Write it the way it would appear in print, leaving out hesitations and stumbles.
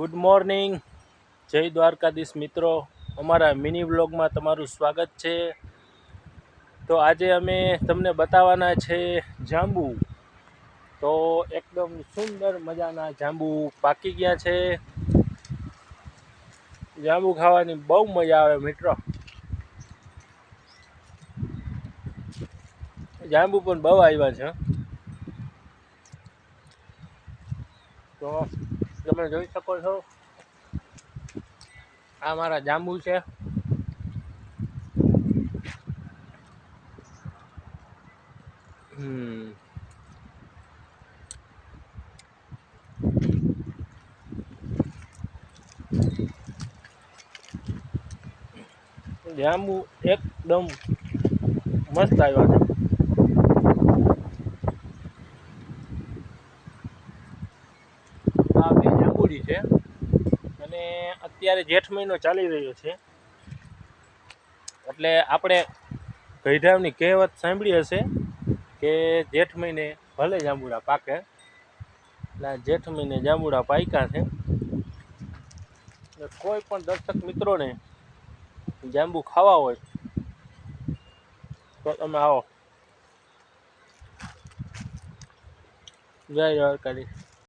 Good morning, જય દ્વારકાધીશ મિત્રો. અમારા મિની વ્લોગમાં તમારું સ્વાગત છે. તો આજે અમે તમને બતાવવાના છે જાંબુ. તો એકદમ સુંદર મજાના જાંબુ પાકી ગયા છે. જાંબુ ખાવાની બહુ મજા આવે મિત્રો. જાંબુ પણ બહુ આવ્યા છે. તો તમે જોઈ શકો છો, આ મારા જાંબુ છે. જાંબુ એકદમ મસ્ત આવ્યા છે. આ બે જાંબુડી છે અને અત્યારે જેઠ મહિનો ચાલી રહ્યો છે, એટલે આપણે ગઈઢાવની કહેવત સાંભળી હશે કે જેઠ મહિને ભલે જાંબુડા પાકે. એટલે જેઠ મહિને જાંબુડા પાક્યા છે. કોઈ પણ દર્શક મિત્રોને જાંબુ ખાવા હોય તો તમે આવો. જય દ્વારકાધીશ.